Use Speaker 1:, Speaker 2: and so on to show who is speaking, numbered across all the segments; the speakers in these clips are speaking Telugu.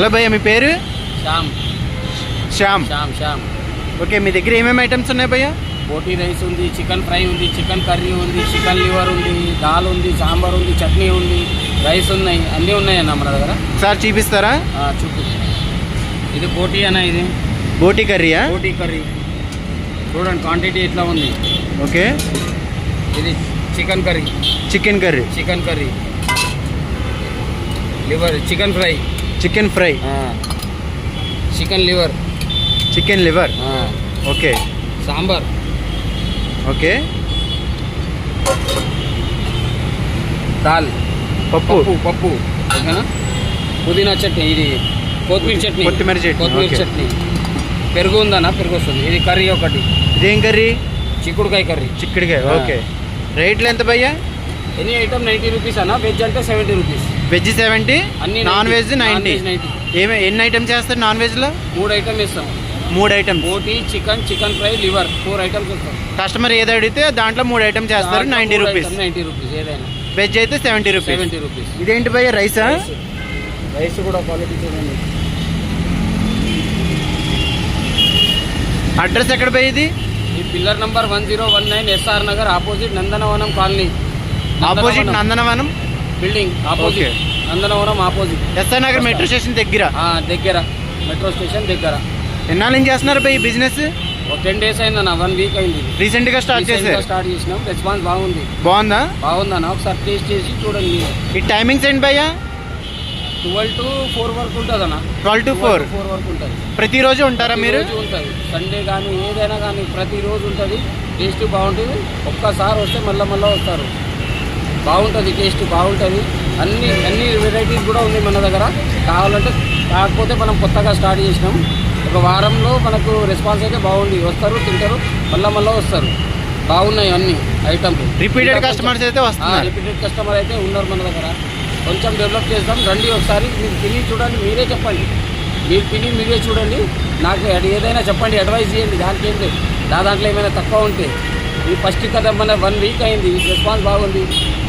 Speaker 1: హలో భయ్య, మీ పేరు? శ్యామ్. ఓకే, మీ దగ్గర ఏమేమి ఐటమ్స్ ఉన్నాయి భయ్య?
Speaker 2: బోటీ రైస్ ఉంది, చికెన్ ఫ్రై ఉంది, చికెన్ కర్రీ ఉంది, చికెన్ లివర్ ఉంది, దాల్ ఉంది, సాంబార్ ఉంది, చట్నీ ఉంది, రైస్ ఉన్నాయి, అన్నీ ఉన్నాయన్న మన దగ్గర.
Speaker 1: సార్ చూపిస్తారా?
Speaker 2: చూపి. ఇది బోటీ అన్న, ఇది
Speaker 1: బోటీ కర్రీయా?
Speaker 2: బోటీ కర్రీ చూడండి, క్వాంటిటీ ఎట్లా ఉంది.
Speaker 1: ఓకే,
Speaker 2: ఇది chicken curry. Chicken curry, liver, chicken fry. Chicken liver.
Speaker 1: Okay,
Speaker 2: sambar.
Speaker 1: Okay,
Speaker 2: dal,
Speaker 1: పప్పు.
Speaker 2: ఓకేనా. పుదీనా చట్నీ, ఇది కొత్తిమీర చట్నీ. పెరుగు ఉందన్న, పెరుగు వస్తుంది. ఇది కర్రీ ఒకటి.
Speaker 1: ఇదేం కర్రీ?
Speaker 2: చిక్కుడుకాయ కర్రీ.
Speaker 1: ఓకే, రేట్లు ఎంత భయ్యా?
Speaker 2: ఎనీ ఐటమ్ 90 రూపీస్ అన్న. వెజ్ అంటే 70 రూపీస్.
Speaker 1: వెజ్ 70,
Speaker 2: అన్ని
Speaker 1: నాన్ వెజ్ 90. ఎన్ని ఐటమ్స్ చేస్తారు నాన్ వెజ్లో?
Speaker 2: 3 ఐటమ్ ఇస్తాం.
Speaker 1: 3 items.
Speaker 2: Boti, chicken fry, liver, 4 items ఇస్తాం.
Speaker 1: కస్టమర్ ఏది అడిగితే దాంట్లో 3 ఐటమ్స్ చేస్తారు. 90 రూపీస్.
Speaker 2: 90 రూపీస్ ఏదైనా.
Speaker 1: వెజ్ అయితే 70 రూపీస్. ఇదేంటి భయ్య, రైసా?
Speaker 2: రైస్ కూడా క్వాలిటీ చూడండి.
Speaker 1: అడ్రస్ ఎక్కడ భయ్య ఇది?
Speaker 2: ఈ pillar number 1019 SR Nagar, opposite Nandanavanam colony.
Speaker 1: Opposite Nandanavanam
Speaker 2: building opposite. Nandanavanam opposite.
Speaker 1: SR Nagar metro station దగ్గర.
Speaker 2: మెట్రో స్టేషన్ దగ్గర.
Speaker 1: ఎన్నాళ్ళు నుంచి చేస్తున్నారు భయ్య బిజినెస్?
Speaker 2: 10 డేస్ అయిందన్న, 1 వీక్ అయింది.
Speaker 1: రీసెంట్ గా స్టార్ట్
Speaker 2: చేసినాం. రెస్పాన్స్ బాగుంది.
Speaker 1: బాగుందన్న,
Speaker 2: ఒకసారి టేస్ట్ చేసి చూడండి.
Speaker 1: ఈ టైమింగ్స్ ఏంటి భయ్య?
Speaker 2: 12 to 4 వరకు ఉంటుంది అన్న.
Speaker 1: 12 to 4
Speaker 2: వరకు ఉంటుంది.
Speaker 1: ప్రతిరోజు ఉంటారా మీరు?
Speaker 2: ఉంటుంది. సండే కానీ ఏదైనా కానీ ప్రతిరోజు ఉంటుంది. టేస్ట్ బాగుంటుంది. ఒక్కసారి వస్తే మళ్ళీ వస్తారు. బాగుంటుంది, టేస్ట్ బాగుంటుంది. అన్ని వెరైటీస్ కూడా ఉంది మన దగ్గర. కాకపోతే మనం కొత్తగా స్టార్ట్ చేసినాం. ఒక వారంలో మనకు రెస్పాన్స్ అయితే బాగుంది. వస్తారు, తింటారు, మళ్ళీ వస్తారు. బాగున్నాయి అన్ని ఐటమ్స్.
Speaker 1: రిపీటెడ్ కస్టమర్
Speaker 2: అయితే ఉన్నారు మన దగ్గర. కొంచెం డెవలప్ చేస్తాం. రండి ఒకసారి, మీరు తిని చూడండి, మీరే చెప్పండి. మీరు తిని మీరే చూడండి. నాకు ఏదైనా చెప్పండి, అడ్వైస్ చేయండి. దానికి ఏంటి, దాంట్లో ఏమైనా తక్కువ ఉంటే. ఈ ఫస్ట్ కదా మన 1 వీక్ అయింది. రెస్పాన్స్ బాగుంది.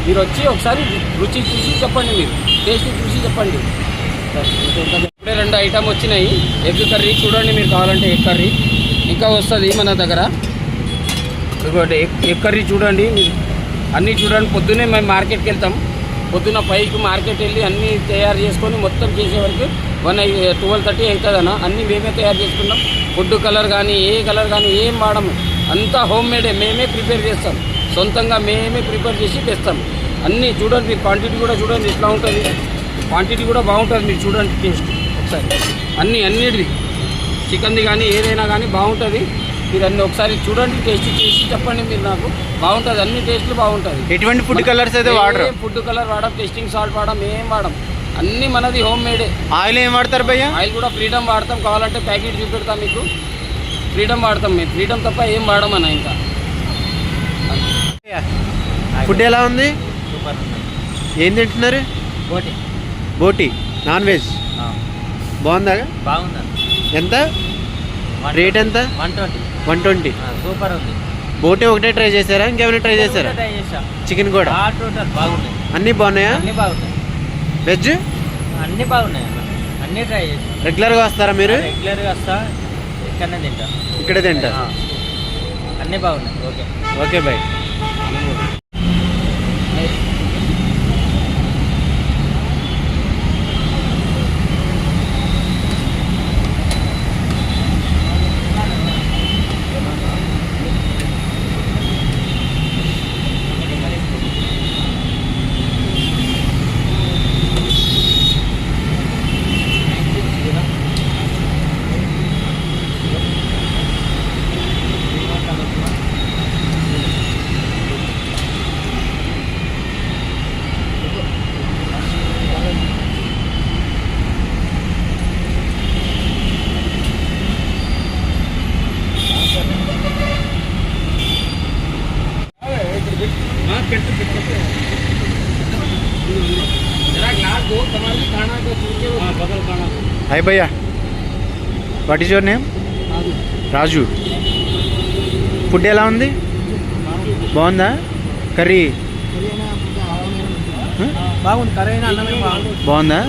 Speaker 2: మీరు వచ్చి ఒకసారి రుచి చూసి చెప్పండి, మీరు టేస్ట్ చూసి చెప్పండి. ఇప్పుడే 2 ఐటమ్ వచ్చినాయి. ఎగ్ కర్రీ చూడండి, మీరు కావాలంటే ఎగ్ కర్రీ ఇంకా వస్తుంది మన దగ్గర. ఇంకోటి ఎగ్ కర్రీ చూడండి, మీరు అన్నీ చూడండి. పొద్దున్నే మేము మార్కెట్కి వెళ్తాం. పొద్దున్న 5కి మార్కెట్ వెళ్ళి అన్నీ తయారు చేసుకొని మొత్తం చేసే వరకు 12:30 అవుతుందన్న. అన్నీ మేమే తయారు చేసుకుంటాం. ఫుడ్ కలర్ కానీ ఏ కలర్ కానీ ఏం వాడము. అంతా హోమ్ మేడే, మేమే ప్రిపేర్ చేస్తాం. సొంతంగా మేమే ప్రిపేర్ చేసి తెస్తాం. అన్నీ చూడండి, మీరు క్వాంటిటీ కూడా చూడండి ఎట్లా ఉంటుంది. క్వాంటిటీ కూడా బాగుంటుంది, మీరు చూడండి టేస్ట్ ఒకసారి. అన్నిటిది చికెన్ది కానీ ఏదైనా కానీ బాగుంటుంది. మీరు అన్నీ ఒకసారి చూడండి, టేస్ట్ చేసి చెప్పండి. మీరు నాకు బాగుంటుంది, అన్ని టేస్ట్లు బాగుంటుంది.
Speaker 1: ఎటువంటి ఫుడ్ కలర్స్ అయితే వాడరు?
Speaker 2: ఫుడ్ కలర్ వాడడం, టెస్టింగ్ సాల్ట్ వాడడం, ఏం వాడడం. అన్నీ మనది హోమ్ మేడే.
Speaker 1: ఆయిల్ ఏం వాడతారు భయ్య?
Speaker 2: ఆయిల్ కూడా ఫ్రీడమ్ వాడతాం. కావాలంటే ప్యాకెట్ చూపెడతాం మీకు. ఫ్రీడమ్ వాడతాం మేము. ఫ్రీడమ్ తప్ప ఏం వాడమన్నా. ఇంకా
Speaker 1: ఫుడ్ ఎలా ఉంది? ఏం తింటున్నారు? బోటీ నాన్ వెజ్ బాగుందా? ఎంత రేట్? ఎంత? 120.
Speaker 2: సూపర్ ఉంది.
Speaker 1: బోటీ ఒకటే ట్రై చేశారా, ఇంకేమైనా ట్రై చేశారా? చికెన్ కూడా అన్నీ బాగున్నాయా? వెజ్
Speaker 2: అన్నీ బాగున్నాయి. అన్నీ ట్రై చేశాను.
Speaker 1: రెగ్యులర్గా వస్తారా మీరు?
Speaker 2: రెగ్యులర్గా వస్తా.
Speaker 1: ఇక్కడే తింటా.
Speaker 2: అన్నీ బాగున్నాయి.
Speaker 1: Okay bye. హాయ్ భయ్యా, what is your name? Raju. Food ఎలా ఉంది? బాగుందా? కర్రీ
Speaker 2: బాగుంది. కర్రీ అయినా అన్నమే
Speaker 1: బాగుందా?